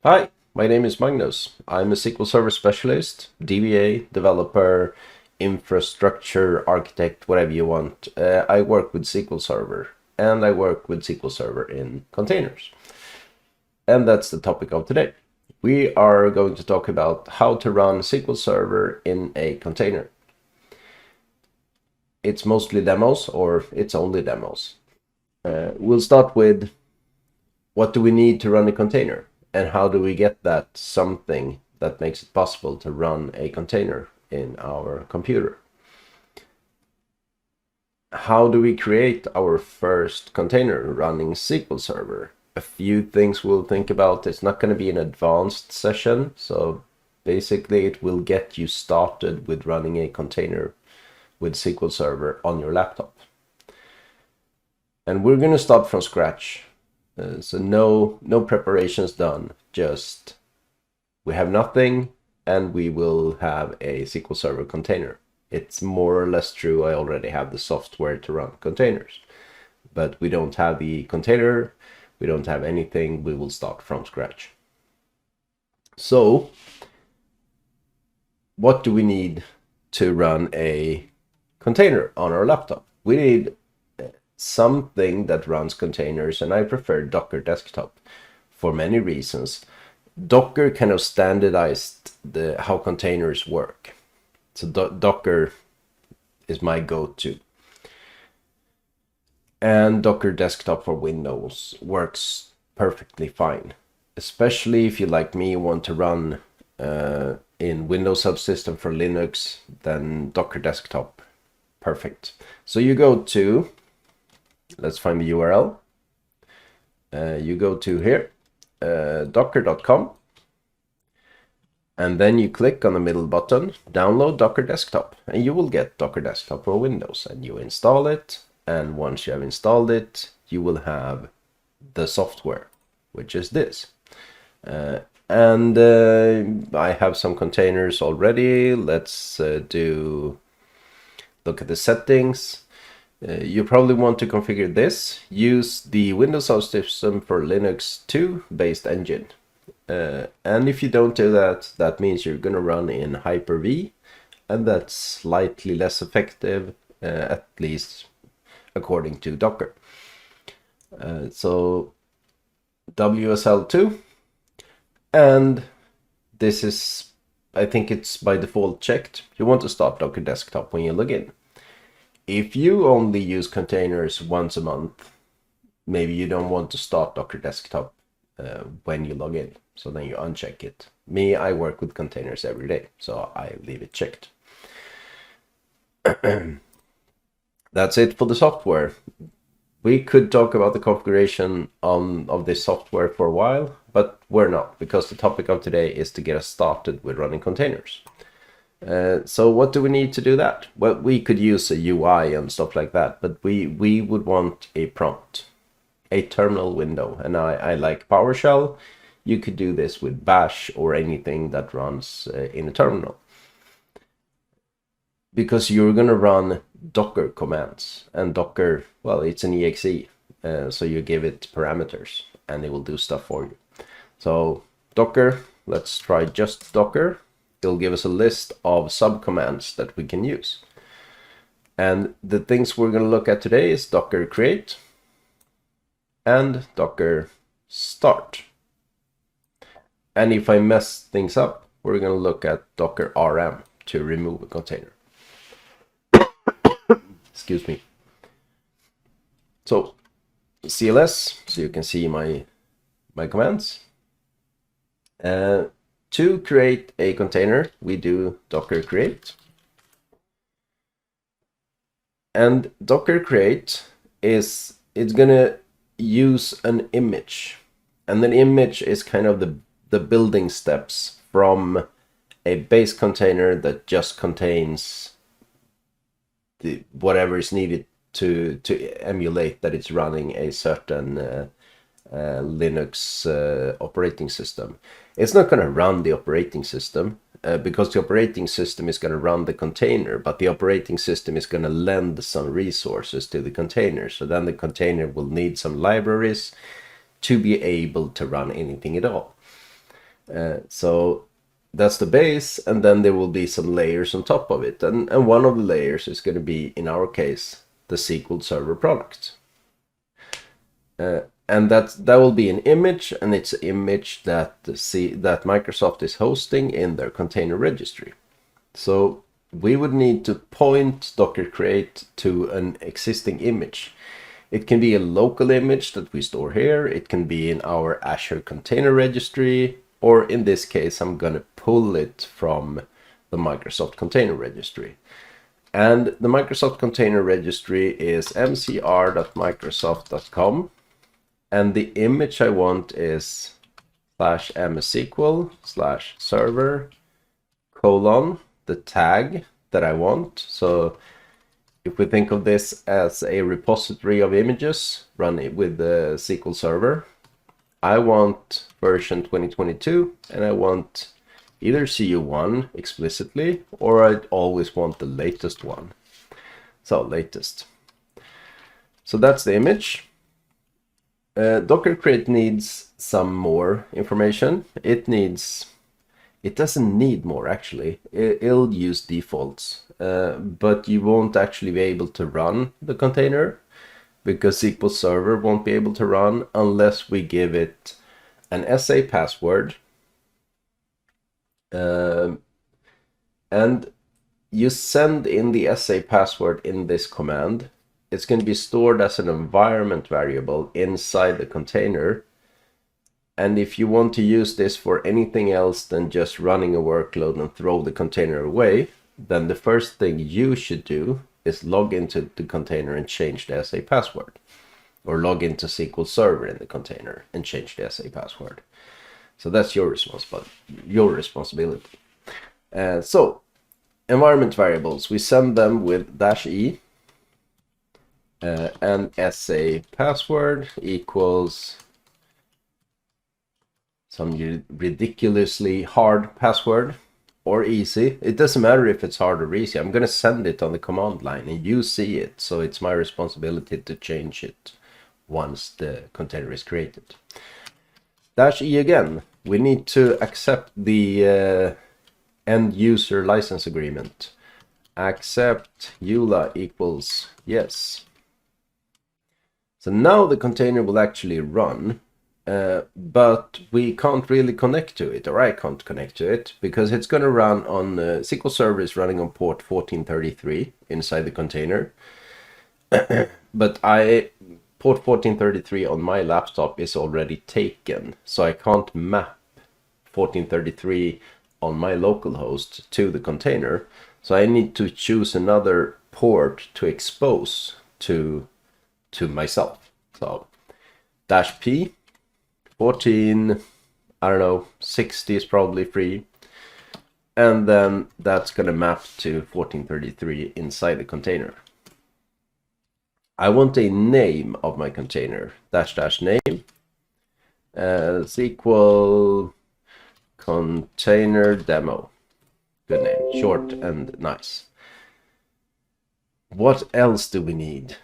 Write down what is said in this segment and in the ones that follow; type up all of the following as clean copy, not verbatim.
Hi, my name is Magnus. I'm a SQL Server specialist, DBA, developer, infrastructure architect, whatever you want. I work with SQL Server and I work with SQL Server in containers. And that's the topic of today. We are going to talk about how to run SQL Server in a container. It's mostly demos or it's only demos. We'll start with what do we need to run a container? And how do we get that something that makes it possible to run a container in our computer? How do we create our first container running SQL Server? A few things we'll think about. It's not going to be an advanced session, so basically it will get you started with running a container with SQL Server on your laptop. And we're going to start from scratch. So no preparations done, just we have nothing and we will have a SQL Server container. It's more or less true, I already have the software to run containers, but we don't have the container, we don't have anything, we will start from scratch. So what do we need to run a container on our laptop? We need something that runs containers, and I prefer Docker Desktop for many reasons. Docker kind of standardized how containers work. So Docker is my go-to. And Docker Desktop for Windows works perfectly fine, especially if you, like me, want to run in Windows subsystem for Linux, then Docker Desktop, perfect. So you go to, let's find the URL. You go to here, docker.com, and then you click on the middle button, download Docker Desktop, and you will get Docker Desktop for Windows, and you install it, and once you have installed it, you will have the software, which is this. I have some containers already. Let's look at the settings. You probably want to configure this. Use the Windows subsystem for Linux 2 based engine. And if you don't do that, that means you're going to run in Hyper-V, and that's slightly less effective, at least according to Docker. So WSL2, and this is, I think it's by default checked. You want to start Docker Desktop when you log in. If you only use containers once a month, maybe you don't want to start Docker Desktop when you log in. So then you uncheck it. Me, I work with containers every day, so I leave it checked. That's it for the software. We could talk about the configuration of this software for a while, but we're not, because the topic of today is to get us started with running containers. So what do we need to do that? Well, we could use a UI and stuff like that, but we would want a prompt, a terminal window, and I like PowerShell. You could do this with Bash or anything that runs in a terminal, because you're going to run Docker commands, and Docker, well, it's an exe, so you give it parameters and it will do stuff for you. So Docker, let's try just Docker. It'll give us a list of subcommands that we can use. And the things we're going to look at today is Docker create and Docker start. And if I mess things up, we're going to look at Docker rm to remove a container. Excuse me. So CLS, so you can see my commands. To create a container, we do Docker create. And Docker create it's gonna use an image. And an image is kind of the building steps from a base container that just contains whatever is needed to emulate that it's running a certain Linux operating system. It's not going to run the operating system because the operating system is going to run the container, but the operating system is going to lend some resources to the container. So then the container will need some libraries to be able to run anything at all. So that's the base, and then there will be some layers on top of it. And one of the layers is going to be, in our case, the SQL Server product. And that will be an image, and it's an image that Microsoft is hosting in their container registry. So we would need to point Docker create to an existing image. It can be a local image that we store here. It can be in our Azure container registry, or in this case, I'm going to pull it from the Microsoft container registry. And the Microsoft container registry is mcr.microsoft.com. And the image I want is /msql/server : the tag that I want. So if we think of this as a repository of images running with the SQL Server, I want version 2022, and I want either CU1 explicitly, or I'd always want the latest one. So latest. So that's the image. Docker create needs some more information. It doesn't need more, actually. It'll use defaults, but you won't actually be able to run the container, because SQL Server won't be able to run unless we give it an SA password. And you send in the SA password in this command. It's going to be stored as an environment variable inside the container. And if you want to use this for anything else than just running a workload and throw the container away, then the first thing you should do is log into the container and change the SA password. Or log into SQL Server in the container and change the SA password. So that's your responsibility. So environment variables, we send them with -e. And SA password equals some ridiculously hard password, or easy. It doesn't matter if it's hard or easy. I'm going to send it on the command line and you see it. So it's my responsibility to change it once the container is created. -e again, we need to accept the end user license agreement. Accept EULA equals yes. So now the container will actually run, but we can't really connect to it, or I can't connect to it, because it's going to run on SQL Server is running on port 1433 inside the container. But port 1433 on my laptop is already taken, so I can't map 1433 on my local host to the container. So I need to choose another port to expose to myself. So -p 14, I don't know, 60 is probably free. And then that's going to map to 1433 inside the container. I want a name of my container, --name, SQL container demo. Good name, short and nice. What else do we need?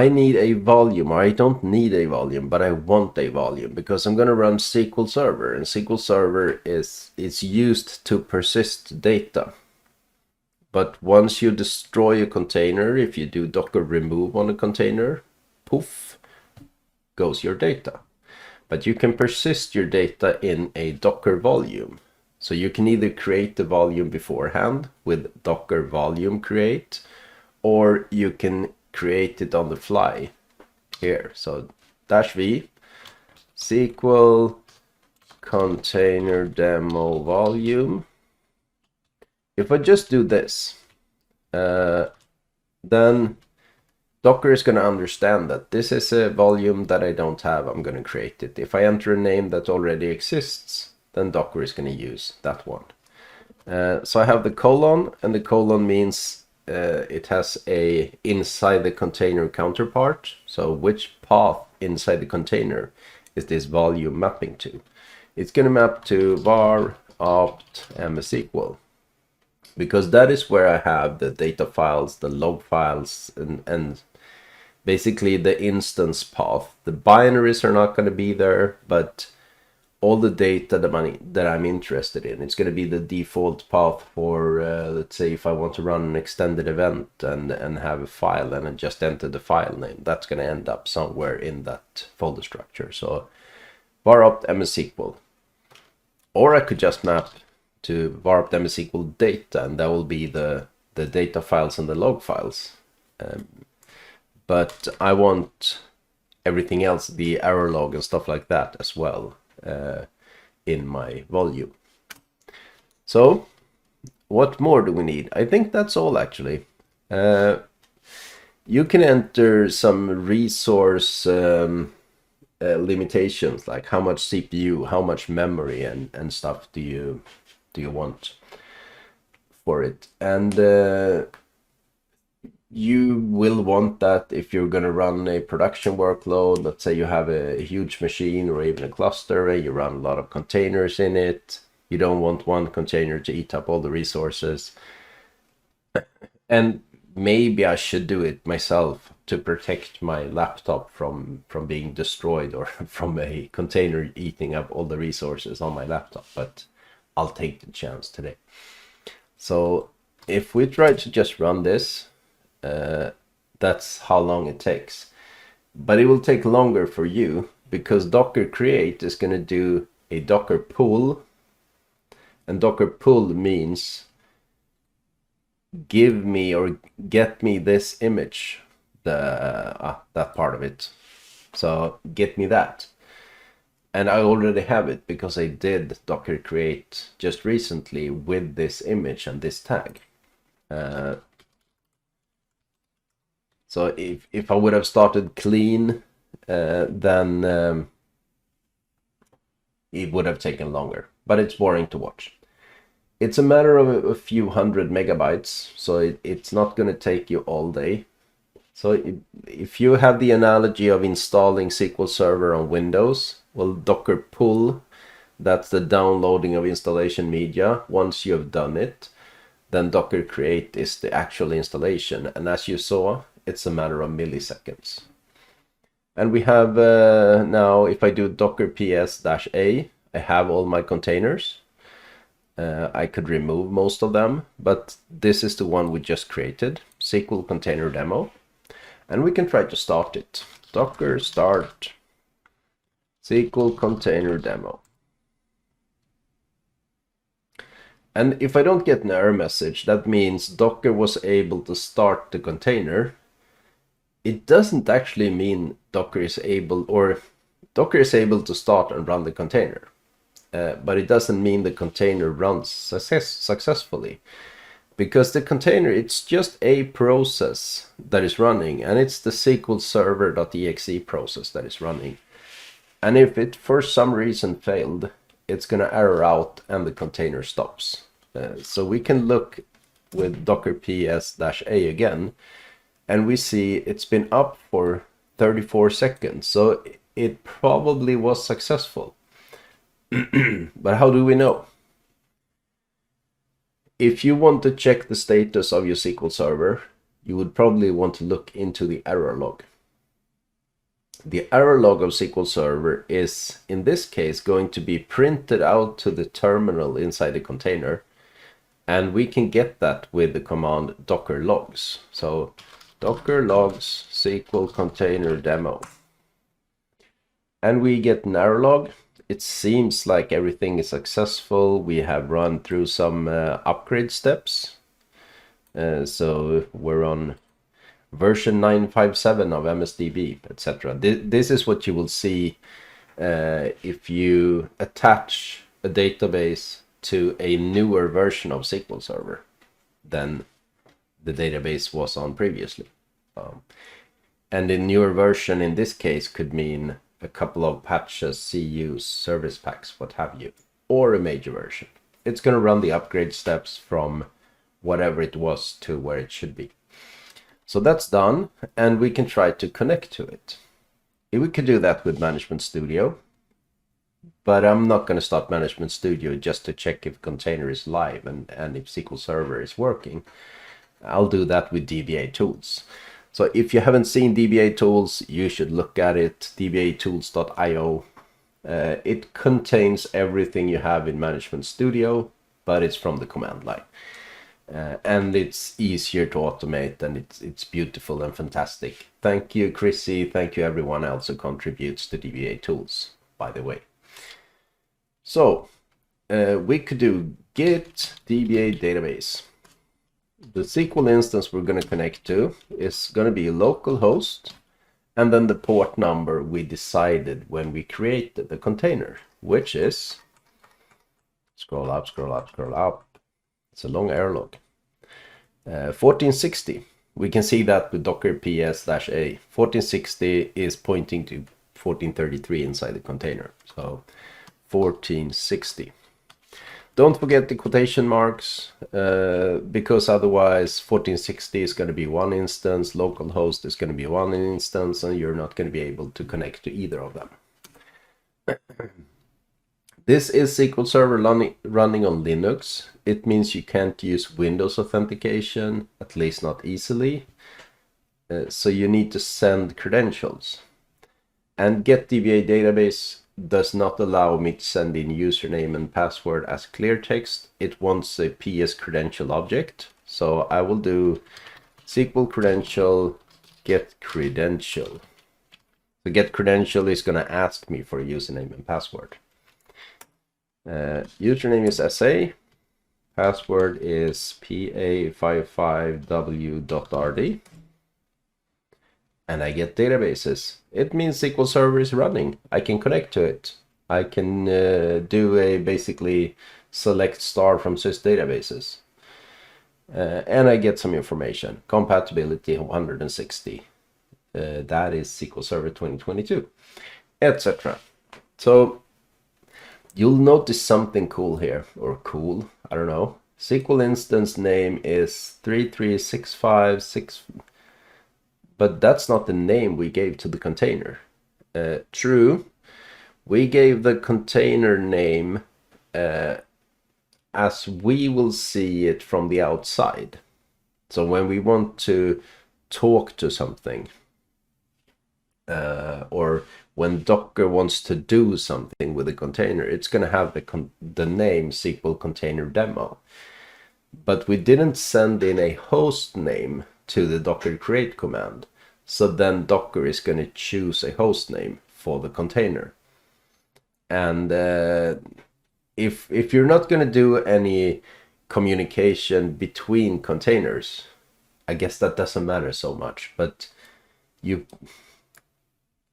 I need a volume, or I don't need a volume, but I want a volume, because I'm going to run SQL Server, and SQL Server is used to persist data. But once you destroy a container, if you do docker remove on a container, poof, goes your data. But you can persist your data in a Docker volume. So you can either create the volume beforehand with docker volume create, or you can create it on the fly here. So -v SQL container demo volume. If I just do this, then Docker is going to understand that this is a volume that I don't have. I'm going to create it. If I enter a name that already exists, then Docker is going to use that one. So I have the colon, and the colon means it has a inside the container counterpart. So which path inside the container is this volume mapping to? It's going to map to var opt msql, because that is where I have the data files, the log files, and basically the instance path. The binaries are not going to be there, but all the data that I'm interested in. It's going to be the default path for, let's say, if I want to run an extended event and have a file and then just enter the file name, that's going to end up somewhere in that folder structure. So var opt msql. Or I could just map to var opt msql data, and that will be the data files and the log files. But I want everything else, the error log and stuff like that as well, in my volume. So what more do we need? I think that's all actually. You can enter some resource limitations, like how much CPU, how much memory and stuff do you want for it. And you will want that if you're going to run a production workload. Let's say you have a huge machine or even a cluster and you run a lot of containers in it. You don't want one container to eat up all the resources. And maybe I should do it myself to protect my laptop from being destroyed or from a container eating up all the resources on my laptop, but I'll take the chance today. So if we try to just run this, that's how long it takes. But it will take longer for you because Docker create is going to do a Docker pull, and Docker pull means give me or get me this image, that part of it. So get me that. And I already have it because I did Docker create just recently with this image and this tag. So if I would have started clean, then it would have taken longer, but it's boring to watch. It's a matter of a few hundred megabytes, so it's not going to take you all day. So if you have the analogy of installing SQL Server on Windows, well, Docker pull, that's the downloading of installation media. Once you have done it, then Docker create is the actual installation. And as you saw, it's a matter of milliseconds. And we have now, if I do docker ps-a, I have all my containers. I could remove most of them, but this is the one we just created, SQL container demo. And we can try to start it. Docker start SQL container demo. And if I don't get an error message, that means Docker was able to start the container. It doesn't actually mean Docker is able to start and run the container. But it doesn't mean the container runs successfully. Because the container, it's just a process that is running, and it's the SQL Server.exe process that is running. And if it for some reason failed, it's going to error out and the container stops. So we can look with docker ps-a again, and we see it's been up for 34 seconds. So it probably was successful. But how do we know? If you want to check the status of your SQL Server, you would probably want to look into the error log. The error log of SQL Server is, in this case, going to be printed out to the terminal inside the container. And we can get that with the command docker logs. So docker logs SQL container demo. And we get an error log. It seems like everything is successful. We have run through some upgrade steps. So we're on version 957 of MSDB, etc. This is what you will see if you attach a database to a newer version of SQL Server than the database was on previously. And the newer version in this case could mean a couple of patches, CUs, service packs, what have you, or a major version. It's going to run the upgrade steps from whatever it was to where it should be. So that's done, and we can try to connect to it. We could do that with Management Studio, but I'm not going to start Management Studio just to check if container is live and if SQL Server is working. I'll do that with DBA tools. So if you haven't seen DBA tools, you should look at it, dbatools.io. It contains everything you have in Management Studio, but it's from the command line. And it's easier to automate, and it's beautiful and fantastic. Thank you, Chrissy. Thank you, everyone else who contributes to DBA tools, by the way. So we could do git DBA database. The SQL instance we're going to connect to is going to be localhost, and then the port number we decided when we created the container, which is, scroll up, scroll up, scroll up. It's a long error log. 1460. We can see that with docker ps-a. 1460 is pointing to 1433 inside the container. So 1460. Don't forget the quotation marks, because otherwise 1460 is going to be one instance, localhost is going to be one instance, and you're not going to be able to connect to either of them. This is SQL Server running on Linux. It means you can't use Windows authentication, at least not easily. So you need to send credentials. And get DBA database does not allow me to send in username and password as clear text. It wants a PS credential object. So I will do SQL credential get credential. The get credential is going to ask me for a username and password. Username is SA, password is pa55w.rd, and I get databases. It means SQL Server is running. I can connect to it. I can do a basically select star from sys databases, and I get some information. Compatibility 160. That is SQL Server 2022, etc. So you'll notice something cool here, or cool, I don't know. SQL instance name is 33656, but that's not the name we gave to the container. True, we gave the container name as we will see it from the outside. So when we want to talk to something, or when Docker wants to do something with a container, it's going to have the name SQL container demo. But we didn't send in a host name to the docker create command. So then Docker is going to choose a host name for the container. And if you're not going to do any communication between containers, I guess that doesn't matter so much. But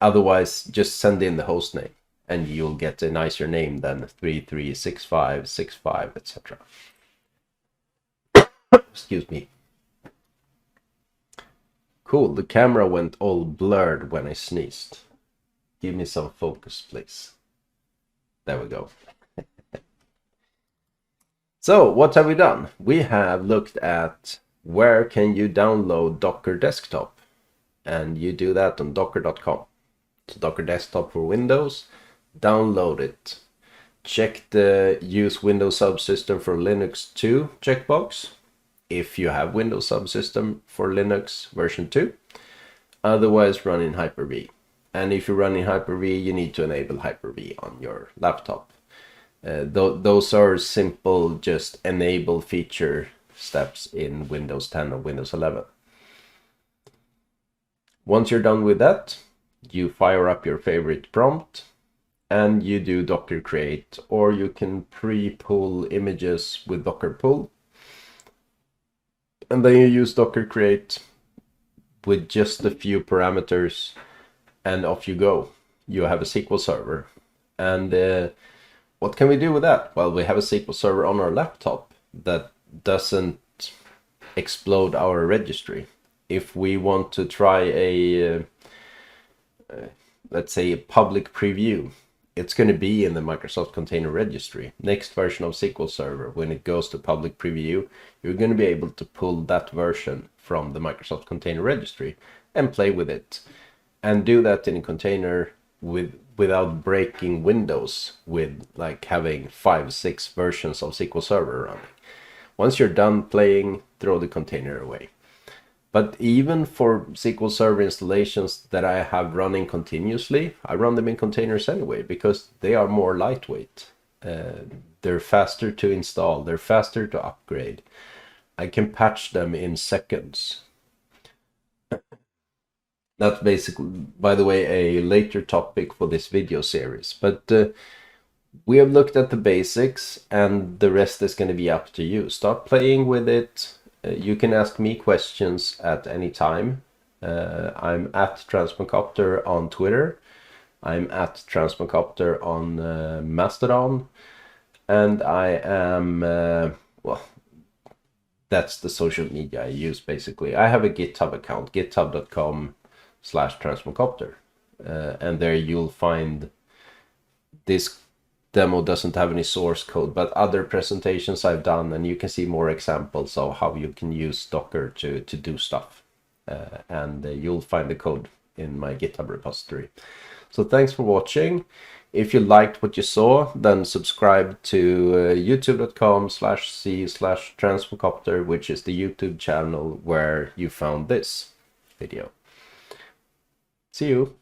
otherwise, just send in the host name and you'll get a nicer name than 336565, etc. Excuse me. Cool, the camera went all blurred when I sneezed. Give me some focus, please. There we go. So, what have we done? We have looked at where can you download Docker Desktop. And you do that on docker.com. So Docker Desktop for Windows, download it. Check the use Windows subsystem for Linux 2 checkbox if you have Windows subsystem for Linux version 2. Otherwise, run in Hyper-V. And if you run in Hyper-V, you need to enable Hyper-V on your laptop. Those are simple, just enable feature steps in Windows 10 or Windows 11. Once you're done with that, you fire up your favorite prompt and you do Docker create, or you can pre-pull images with Docker pull. And then you use Docker create with just a few parameters and off you go. You have a SQL server. And what can we do with that? Well, we have a SQL server on our laptop that doesn't explode our registry. If we want to try a let's say a public preview, it's going to be in the Microsoft Container Registry. Next version of SQL Server, when it goes to public preview, you're going to be able to pull that version from the Microsoft Container Registry and play with it. And do that in a container without breaking Windows, with like having 5-6 versions of SQL Server running. Once you're done playing, throw the container away. But even for SQL Server installations that I have running continuously, I run them in containers anyway because they are more lightweight. They're faster to install, they're faster to upgrade. I can patch them in seconds. That's basically, by the way, a later topic for this video series. But we have looked at the basics, and the rest is going to be up to you. Start playing with it. You can ask me questions at any time. I'm at TRANSMOKOPTER on Twitter. I'm at TRANSMOKOPTER on Mastodon. And I am, well, that's the social media I use basically. I have a GitHub account, github.com/transmokopter. And there you'll find this demo doesn't have any source code, but other presentations I've done, and you can see more examples of how you can use Docker to do stuff. And you'll find the code in my GitHub repository. So thanks for watching. If you liked what you saw, then subscribe to youtube.com/c/transmokopter, which is the YouTube channel where you found this video. See you.